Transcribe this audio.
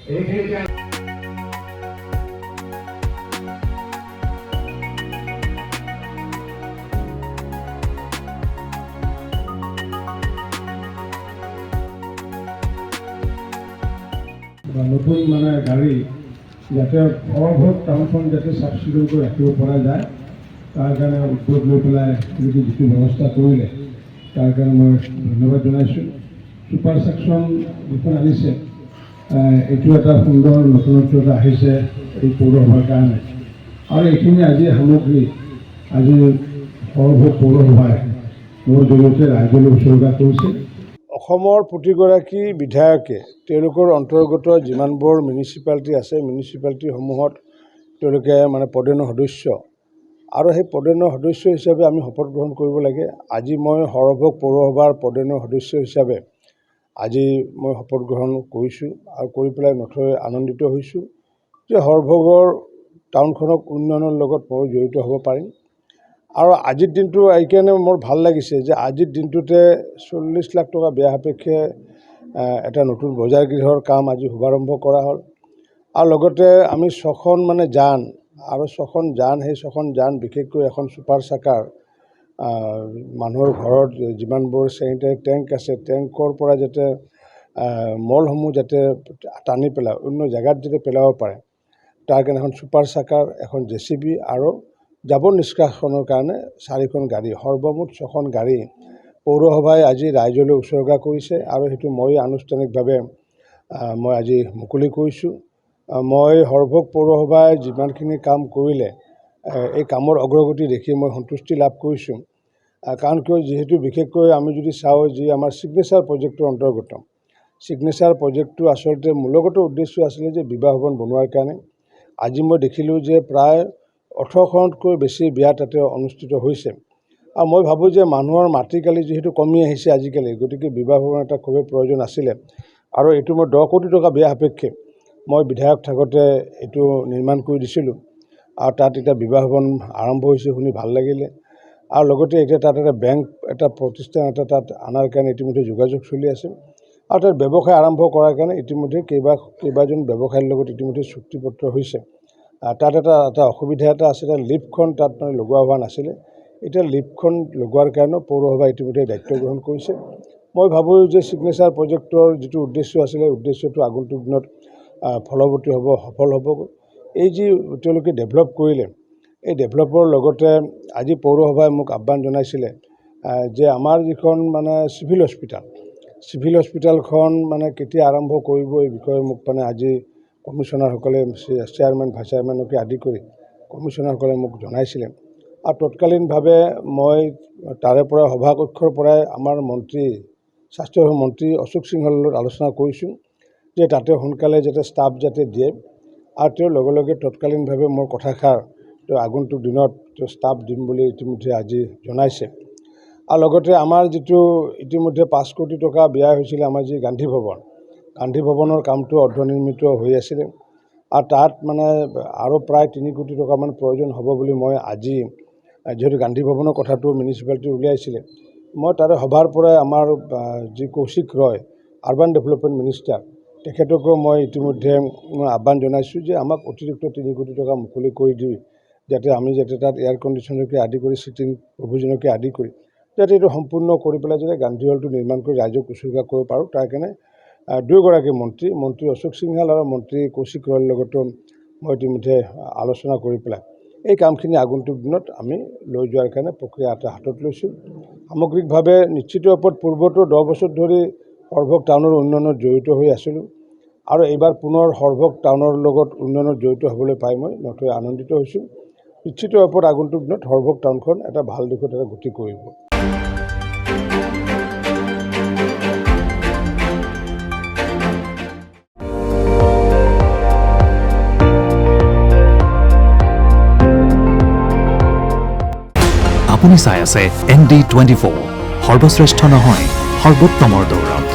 নতুন মানে গাড়ী যাতে সৰভোগ টাউনখন যাতে চাফ চিকুণ কৰি ৰাখিব পৰা যায় তাৰ কাৰণে উদ্যোগ লৈ পেলাই যিটো ব্যৱস্থা কৰিলে তাৰ কাৰণে মই ধন্যবাদ জনাইছোঁ। ছুপাৰ ছেকশ্যন যিখন আনিছে এইটো এটা সুন্দৰ নতুনত্ব এটা আহিছে এই পৌৰসভাৰ কাৰণে আৰু এইখিনি আজি সামগ্ৰী আজি সৰভোগ পৌৰসভাই মোৰ জৰিয়তে ৰাইজলৈ উৎসৰ্গা কৰিছে। অসমৰ প্ৰতিগৰাকী বিধায়কে তেওঁলোকৰ অন্তৰ্গত যিমানবোৰ মিউনিচিপালিটি আছে মিউনিচিপালিটিসমূহত তেওঁলোকে মানে পদেন সদস্য আৰু সেই পদেন সদস্য হিচাপে আমি শপত গ্ৰহণ কৰিব লাগে। আজি মই সৰভোগ পৌৰসভাৰ পদেন সদস্য হিচাপে আজি মই শপত গ্ৰহণ কৰিছোঁ আৰু কৰি পেলাই নথৈ আনন্দিত হৈছোঁ যে সৰভোগৰ টাউনখনক উন্নয়নৰ লগত মই জড়িত হ'ব পাৰিম। আৰু আজিৰ দিনটো এইকাৰণে মোৰ ভাল লাগিছে যে আজিৰ দিনটোতে 40 লাখ টকা ব্যয় সাপেক্ষে এটা নতুন বজাৰ গৃহৰ কাম আজি শুভাৰম্ভ কৰা হ'ল আৰু লগতে আমি 6খন মানে যান আৰু 6খন যান সেই 6খন যান বিশেষকৈ এখন ছুপাৰ চাকাৰ মানুহৰ ঘৰত যিমানবোৰ চেনিটাৰী টেংক আছে টেংকৰ পৰা যাতে মলসমূহ যাতে টানি পেলাই অন্য জেগাত যাতে পেলাব পাৰে তাৰ কাৰণে এখন ছুপাৰ চাকাৰ এখন JCB আৰু জাবৰ নিষ্কাশনৰ কাৰণে 4খন গাড়ী সৰ্বমুঠ 6খন গাড়ী পৌৰসভাই আজি ৰাইজলৈ উৎসৰ্গা কৰিছে আৰু সেইটো মই আনুষ্ঠানিকভাৱে মই আজি মুকলি কৰিছোঁ। মই সৰভোগ পৌৰসভাই যিমানখিনি কাম কৰিলে এই কামৰ অগ্ৰগতি দেখি মই সন্তুষ্টি লাভ কৰিছোঁ। কাৰণ কিয় যিহেতু বিশেষকৈ আমি যদি চাওঁ যি আমাৰ ছিগনেচাৰ প্ৰজেক্টৰ অন্তৰ্গত ছিগনেচাৰ প্ৰজেক্টটো আচলতে মূলগত উদ্দেশ্য আছিলে যে বিবাহ ভৱন বনোৱাৰ কাৰণে। আজি মই দেখিলোঁ যে প্ৰায় 18খনতকৈ বেছি বিয়া তাতে অনুষ্ঠিত হৈছে আৰু মই ভাবোঁ যে মানুহৰ মাটিকালি যিহেতু কমি আহিছে আজিকালি গতিকে বিবাহ ভৱন এটা খুবেই প্ৰয়োজন আছিলে আৰু এইটো মই 10 কোটি টকা ব্যয় সাপেক্ষে মই বিধায়ক থাকোঁতে এইটো নিৰ্মাণ কৰি দিছিলোঁ আৰু তাত এতিয়া বিবাহ ভৱন আৰম্ভ হৈছে শুনি ভাল লাগিলে আৰু লগতে এতিয়া তাত এটা বেংক এটা প্ৰতিষ্ঠান এটা তাত অনাৰ কাৰণে ইতিমধ্যে যোগাযোগ চলি আছে আৰু তাত ব্যৱসায় আৰম্ভ কৰাৰ কাৰণে ইতিমধ্যে কেইবাজন ব্যৱসায়ীৰ লগত ইতিমধ্যে চুক্তিপত্ৰ হৈছে। তাত এটা অসুবিধা এটা আছে তাত লিফ্টখন তাত মানে লগোৱা হোৱা নাছিলে এতিয়া লিফ্টখন লগোৱাৰ কাৰণে পৌৰসভাই ইতিমধ্যে দায়িত্ব গ্ৰহণ কৰিছে। মই ভাবোঁ যে ছিগনেচাৰ প্ৰজেক্টৰ যিটো উদ্দেশ্য আছিলে উদ্দেশ্যটো আগন্তুক দিনত ফলৱতী হ'ব সফল হ'ব। এই যি তেওঁলোকে ডেভেলপ কৰিলে এই ডেভেলপৰ লগতে আজি পৌৰসভাই মোক আহ্বান জনাইছিলে যে আমাৰ যিখন মানে চিভিল হস্পিটেলখন মানে কেতিয়া আৰম্ভ কৰিব এই বিষয়ে মোক মানে আজি কমিশ্যনাৰসকলে চেয়াৰমেন ভাইচ চেয়াৰমেনকে আদি কৰি কমিশ্যনাৰসকলে মোক জনাইছিলে আৰু তৎকালীনভাৱে মই তাৰে পৰা সভাকক্ষৰ পৰাই আমাৰ স্বাস্থ্য মন্ত্ৰী অশোক সিংহৰ লগত আলোচনা কৰিছোঁ যে তাতে সোনকালে যাতে ষ্টাফ যাতে দিয়ে আৰু তেওঁৰ লগে লগে তৎকালীনভাৱে মোৰ কথাষাৰ তেওঁ আগন্তুক দিনত তেওঁ ষ্টাফ দিম বুলি ইতিমধ্যে আজি জনাইছে। আৰু লগতে আমাৰ যিটো ইতিমধ্যে 5 কোটি টকা ব্যয় হৈছিলে আমাৰ যি গান্ধী ভৱনৰ কামটো অৰ্ধনিৰ্মিত হৈ আছিলে আৰু তাত মানে আৰু প্ৰায় 3 কোটি টকামান প্ৰয়োজন হ'ব বুলি মই আজি যিহেতু গান্ধী ভৱনৰ কথাটো মিউনিচিপালিটি উলিয়াইছিলে মই তাৰে সভাৰ পৰাই আমাৰ যি কৌশিক ৰয় আৰ্বান ডেভেলপমেণ্ট মিনিষ্টাৰ তেখেতকো মই ইতিমধ্যে আহ্বান জনাইছোঁ যে আমাক অতিৰিক্ত 3 কোটি টকা মুকলি কৰি দি যাতে আমি যাতে তাত এয়াৰ কণ্ডিশ্যনকে আদি কৰি ছিটিং প্ৰভিজনকে আদি কৰি যাতে এইটো সম্পূৰ্ণ কৰি পেলাই যাতে গান্ধী হলটো নিৰ্মাণ কৰি ৰাইজক উৎসৰ্গা কৰিব পাৰোঁ তাৰ কাৰণে দুয়োগৰাকী মন্ত্ৰী অশোক সিংহাল আৰু মন্ত্ৰী কৌশিক ৰয়ৰ লগতো মই ইতিমধ্যে আলোচনা কৰি পেলাই এই কামখিনি আগন্তুক দিনত আমি লৈ যোৱাৰ কাৰণে প্ৰক্ৰিয়া এটা হাতত লৈছোঁ। সামগ্ৰিকভাৱে নিশ্চিত ওপৰত পূৰ্বতো 10 বছৰ ধৰি সৰভোগ টাউনৰ উন্নয়নত জড়িত হৈ আছিলোঁ আৰু এইবাৰ পুনৰ সৰভোগ টাউনৰ লগত উন্নয়নত জড়িত হ'বলৈ পাই মই নথৈ আনন্দিত হৈছোঁ। নিশ্চিত ওপৰত আগন্তুক দিনত সৰভোগ টাউনখন এটা ভাল দিশত এটা গতি কৰিব। আপুনি চাই আছে ND24 সৰ্বশ্ৰেষ্ঠ নহয় সৰ্বোত্তমৰ দৌৰত।